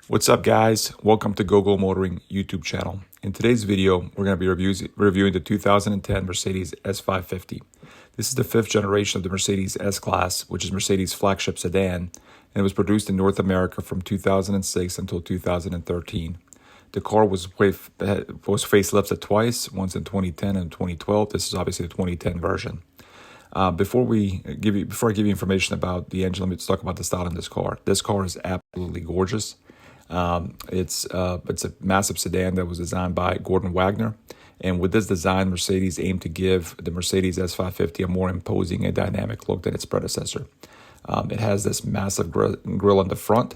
What's up, guys? Welcome to GoGo Motoring YouTube channel. In today's video, we're going to be reviewing the 2010 Mercedes S550. This is the fifth generation of the Mercedes S-Class, which is Mercedes' flagship sedan, and it was produced in North America from 2006 until 2013. The car was facelifted twice, once in 2010 and 2012. This is obviously the 2010 version. Before I give you information about the engine, let's talk about the style in this car. This car is absolutely gorgeous. It's a massive sedan that was designed by Gordon Wagner. And with this design, Mercedes aimed to give the Mercedes S550 a more imposing and dynamic look than its predecessor. It has this massive grille in the front,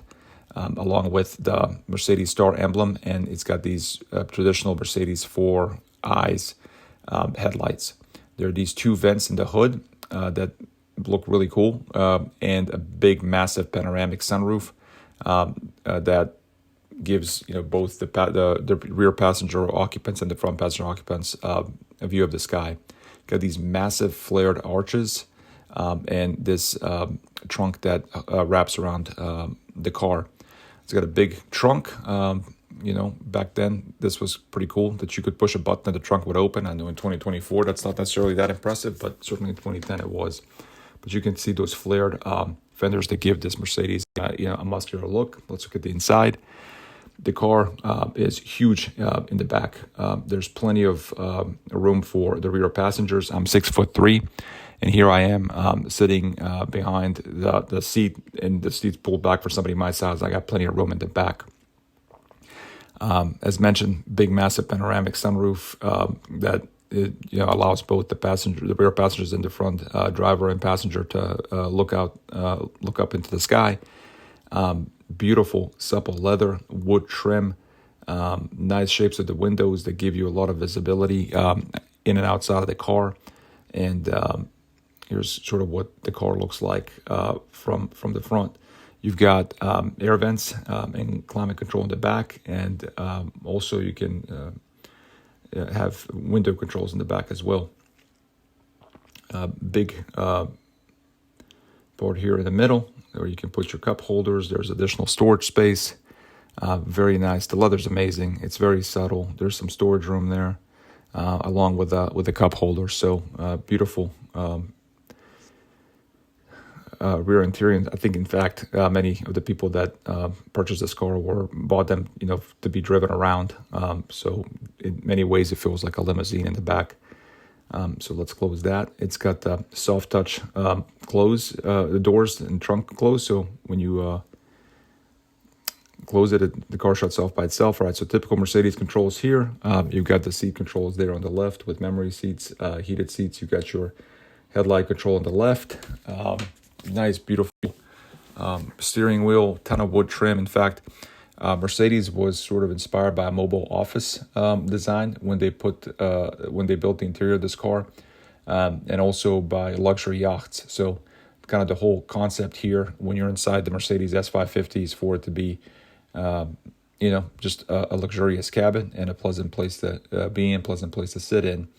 along with the Mercedes star emblem, and it's got these traditional Mercedes 4 eyes headlights. There are these two vents in the hood that look really cool, and a big, massive panoramic sunroof that gives both the rear passenger occupants and the front passenger occupants a view of the sky. Got these massive flared arches and this trunk that wraps around the car. It's got a big trunk. Back then this was pretty cool that you could push a button and the trunk would open. I know in 2024 that's not necessarily that impressive, but certainly in 2010 it was. But you can see those flared fenders that give this Mercedes a muscular look. Let's look at the inside. The car is huge in the back. There's plenty of room for the rear passengers. I'm 6'3", and here I am sitting behind the seat, and the seat's pulled back for somebody my size. I got plenty of room in the back. As mentioned, big, massive panoramic sunroof that allows both the rear passengers in the front, driver and passenger, to look up into the sky. Beautiful, supple leather, wood trim, nice shapes of the windows that give you a lot of visibility in and outside of the car. And here's sort of what the car looks like from the front. You've got air vents and climate control in the back, and also you can have window controls in the back as well. Big board here in the middle, where you can put your cup holders. There's additional storage space. Very nice. The leather's amazing. It's very subtle. There's some storage room there, along with the cup holder. So beautiful rear interior. I think, in fact, many of the people that purchased this car bought them, to be driven around. So in many ways, it feels like a limousine in the back. So let's close that. It's got the soft touch close, the doors and trunk close. So when you close it, the car shuts off by itself. All right, so typical Mercedes controls here. You've got the seat controls there on the left with memory seats, heated seats. You've got your headlight control on the left. Nice, beautiful steering wheel, ton of wood trim. In fact, Mercedes was sort of inspired by a mobile office design when they built the interior of this car, and also by luxury yachts. So kind of the whole concept here, when you're inside the Mercedes S550, is for it to be, just a luxurious cabin and a pleasant place to be in, pleasant place to sit in.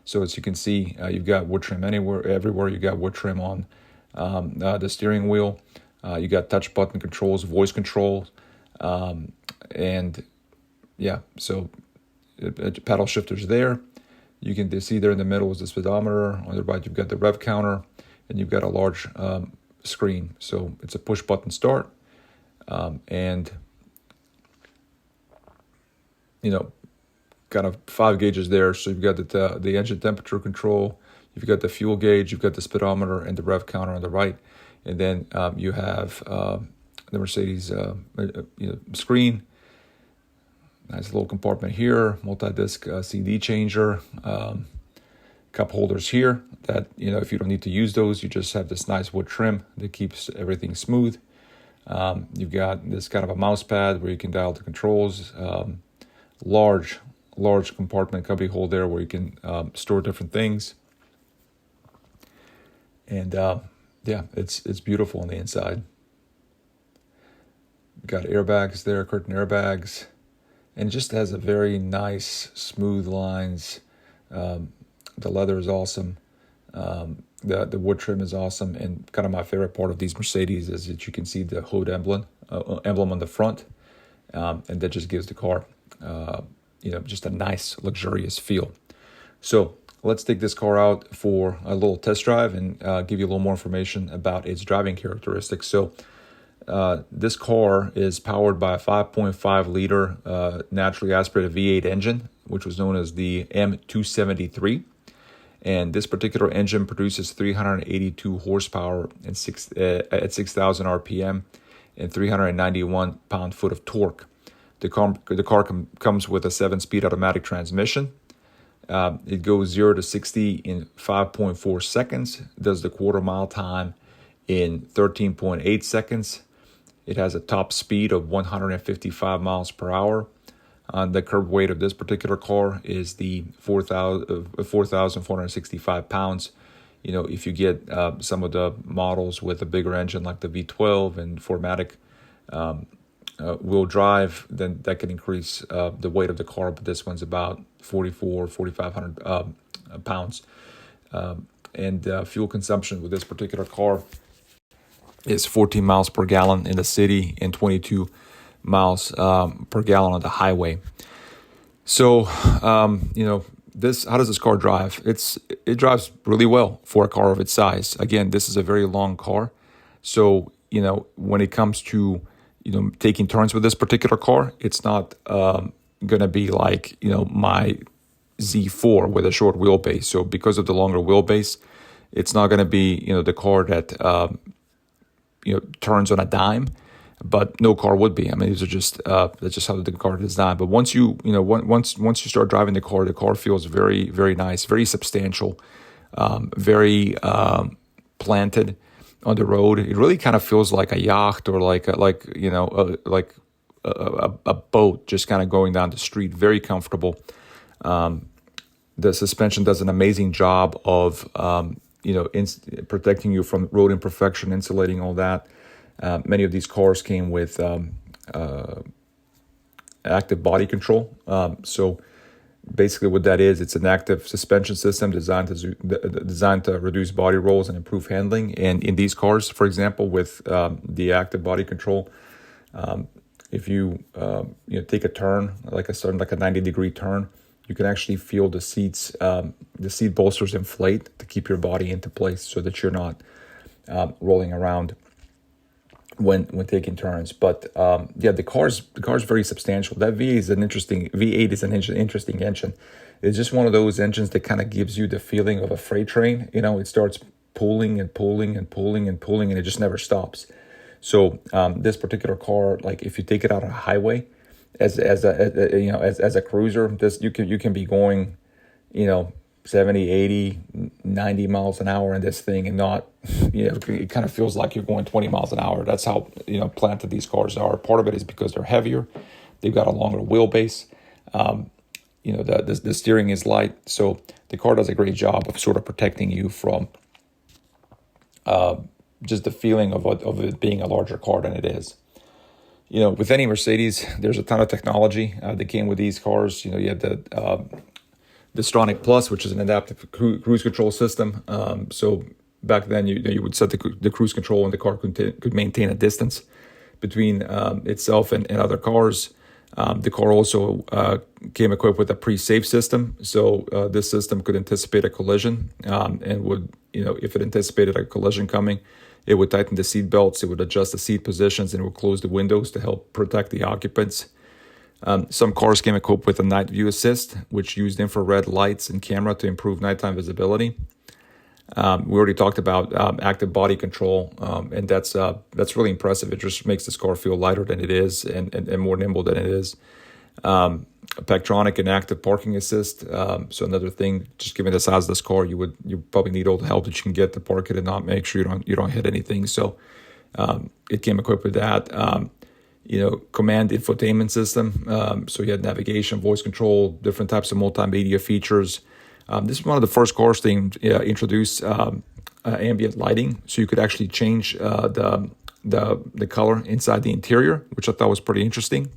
So as you can see, you've got wood trim everywhere. You got wood trim on the steering wheel. You got touch button controls, voice control. And yeah, so paddle shifters there. You can see there in the middle is the speedometer. On the right, you've got the rev counter, and you've got a large screen. So it's a push button start, and kind of 5 gauges there. So you've got the engine temperature control, you've got the fuel gauge, you've got the speedometer and the rev counter on the right, and then you have the Mercedes screen. Nice little compartment here, multi-disc CD changer, cup holders here that, if you don't need to use those, you just have this nice wood trim that keeps everything smooth. You've got this kind of a mouse pad where you can dial the controls, large compartment cubby hole there where you can store different things. And it's beautiful on the inside. Got airbags there, curtain airbags, and just has a very nice, smooth lines. The leather is awesome. The wood trim is awesome, and kind of my favorite part of these Mercedes is that you can see the hood emblem on the front, and that just gives the car, just a nice, luxurious feel. So let's take this car out for a little test drive and give you a little more information about its driving characteristics. So this car is powered by a 5.5 liter naturally aspirated V8 engine, which was known as the M273. And this particular engine produces 382 horsepower and at 6,000 RPM and 391 pound-foot of torque. The car comes with a 7-speed automatic transmission. It goes 0 to 60 in 5.4 seconds, does the quarter-mile time in 13.8 seconds. It has a top speed of 155 miles per hour. The curb weight of this particular car is the 4,465 pounds. If you get some of the models with a bigger engine like the V12 and 4MATIC wheel drive, then that can increase the weight of the car, but this one's about 4,500 pounds. And fuel consumption with this particular car is 14 miles per gallon in the city and 22 miles per gallon on the highway. So, how does this car drive? It drives really well for a car of its size. Again, this is a very long car. So, when it comes to, taking turns with this particular car, it's not going to be like, my Z4 with a short wheelbase. So because of the longer wheelbase, it's not going to be, the car that, turns on a dime. But no car would be. I mean, these are just that's just how the car is designed. But once you start driving the car feels very, very nice, very substantial, very planted on the road. It really kind of feels like a yacht or like a boat just kind of going down the street. Very comfortable. The suspension does an amazing job of protecting you from road imperfection, insulating all that. Many of these cars came with active body control. So basically what that is, it's an active suspension system designed to reduce body rolls and improve handling. And in these cars, for example, with the active body control, if you take a turn, like a 90-degree turn, you can actually feel the seat bolsters inflate to keep your body into place so that you're not rolling around when taking turns. But the car's very substantial. That V8 is an interesting engine. It's just one of those engines that kind of gives you the feeling of a freight train. It starts pulling and pulling and pulling and pulling, and it just never stops. So this particular car, like if you take it out on a highway as a cruiser, you can be going 70, 80, 90 miles an hour in this thing and not, it kind of feels like you're going 20 miles an hour. That's how, planted these cars are. Part of it is because they're heavier. They've got a longer wheelbase. The steering is light. So the car does a great job of sort of protecting you from just the feeling of it being a larger car than it is. With any Mercedes, there's a ton of technology that came with these cars. You had the Stronic Plus, which is an adaptive cruise control system. So back then, you would set the cruise control, and the car could maintain a distance between itself and other cars. The car also came equipped with a pre-safe system. So this system could anticipate a collision and would, if it anticipated a collision coming, it would tighten the seat belts, it would adjust the seat positions, and it would close the windows to help protect the occupants. Some cars came equipped with a night view assist, which used infrared lights and camera to improve nighttime visibility. We already talked about active body control, and that's really impressive. It just makes this car feel lighter than it is and more nimble than it is. Pectronic and active parking assist. So another thing, just given the size of this car, you probably need all the help that you can get to park it and not make sure you don't hit anything. So it came equipped with that. Command infotainment system. So you had navigation, voice control, different types of multimedia features. This is one of the first cars to introduce ambient lighting, so you could actually change the color inside the interior, which I thought was pretty interesting.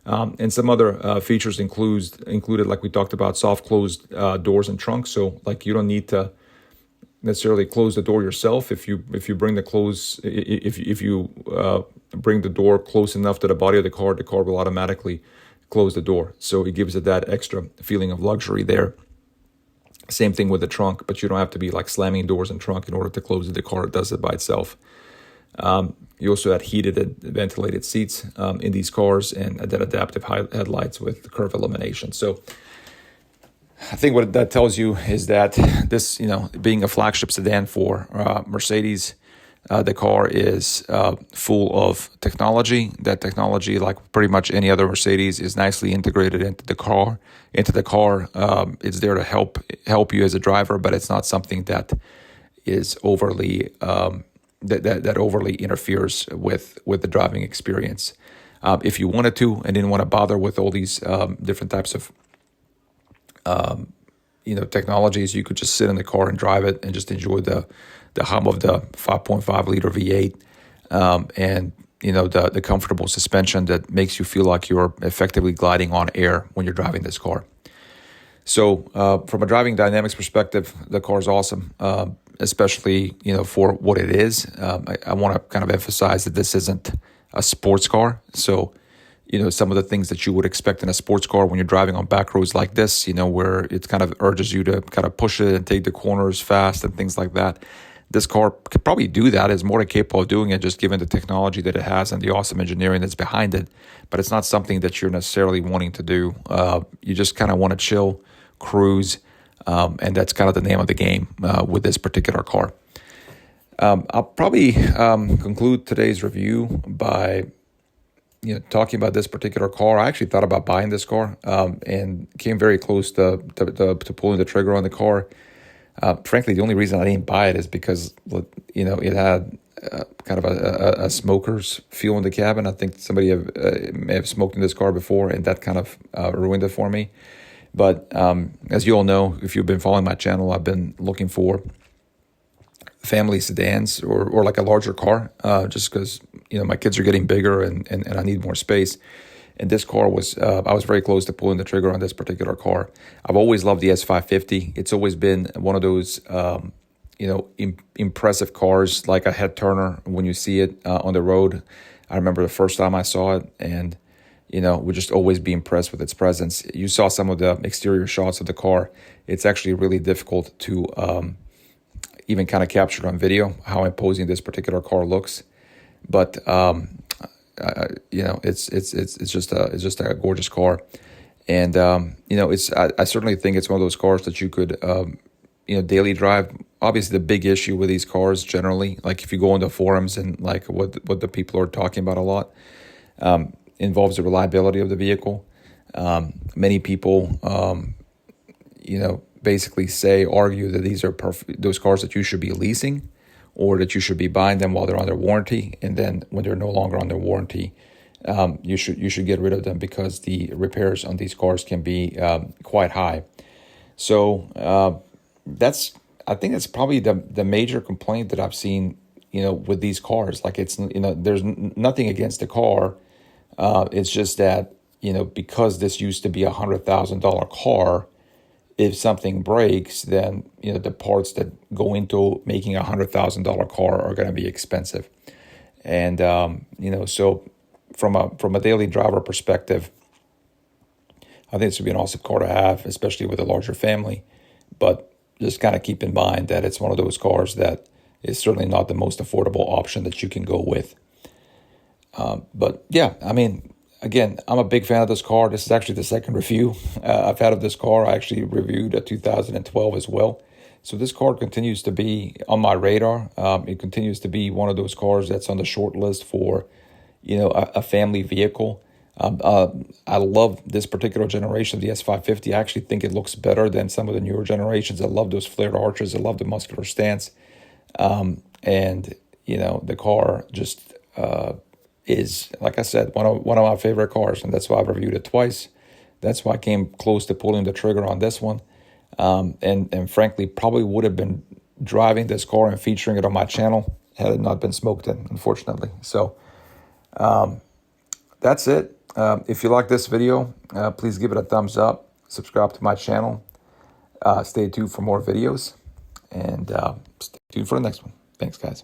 And some other features included, like we talked about, soft closed doors and trunks. So like you don't need to necessarily close the door yourself. If you bring bring the door close enough to the body of the car will automatically close the door. So it gives it that extra feeling of luxury there. Same thing with the trunk, but you don't have to be like slamming doors and trunk in order to close it. The car does it by itself. You also had heated and ventilated seats in these cars, and then adaptive headlights with curve illumination. So I think what that tells you is that this, being a flagship sedan for Mercedes, the car is full of technology. That technology, like pretty much any other Mercedes, is nicely integrated into the car. It's there to help you as a driver, but it's not something that is overly that overly interferes with the driving experience. If you wanted to and didn't want to bother with all these different types of technologies, you could just sit in the car and drive it and just enjoy the hum of the 5.5 liter V8 and the comfortable suspension that makes you feel like you're effectively gliding on air when you're driving this car. So from a driving dynamics perspective, the car is awesome, especially for what it is. I want to kind of emphasize that this isn't a sports car. So some of the things that you would expect in a sports car when you're driving on back roads like this, where it kind of urges you to kind of push it and take the corners fast and things like that. This car could probably do that, is more than capable of doing it, just given the technology that it has and the awesome engineering that's behind it. But it's not something that you're necessarily wanting to do. You just kind of want to chill, cruise, and that's kind of the name of the game with this particular car. I'll probably conclude today's review by talking about this particular car. I actually thought about buying this car and came very close to pulling the trigger on the car. Frankly, the only reason I didn't buy it is because it had kind of a smoker's feel in the cabin. I think somebody may have smoked in this car before, and that kind of ruined it for me. But as you all know, if you've been following my channel, I've been looking for family sedans or like a larger car, just because my kids are getting bigger and I need more space. And this car was, I was very close to pulling the trigger on this particular car. I've always loved the S550. It's always been one of those, impressive cars, like a head turner when you see it on the road. I remember the first time I saw it, and would just always be impressed with its presence. You saw some of the exterior shots of the car. It's actually really difficult to even kind of capture on video how imposing this particular car looks. But it's just a gorgeous car, and I certainly think it's one of those cars that you could daily drive. Obviously, the big issue with these cars generally, like if you go into forums and like what the people are talking about a lot, involves the reliability of the vehicle. Many people, basically argue that these are those cars that you should be leasing, or that you should be buying them while they're under warranty, and then when they're no longer under warranty, you should get rid of them because the repairs on these cars can be quite high. So I think that's probably the major complaint that I've seen, with these cars. Like it's there's nothing against the car. It's just that because this used to be $100,000 car, if something breaks, then the parts that go into making $100,000 car are going to be expensive, and so from a daily driver perspective, I think this would be an awesome car to have, especially with a larger family. But just kind of keep in mind that it's one of those cars that is certainly not the most affordable option that you can go with. But yeah, I mean, again, I'm a big fan of this car. This is actually the second review I've had of this car. I actually reviewed a 2012 as well. So this car continues to be on my radar. It continues to be one of those cars that's on the short list for, a family vehicle. I love this particular generation of the S550. I actually think it looks better than some of the newer generations. I love those flared arches. I love the muscular stance. And the car just is, like I said, one of my favorite cars, and that's why I've reviewed it twice. That's why I came close to pulling the trigger on this one. And frankly, probably would have been driving this car and featuring it on my channel had it not been smoked in, unfortunately. So that's it. If you like this video, please give it a thumbs up. Subscribe to my channel. Stay tuned for more videos. and stay tuned for the next one. Thanks, guys.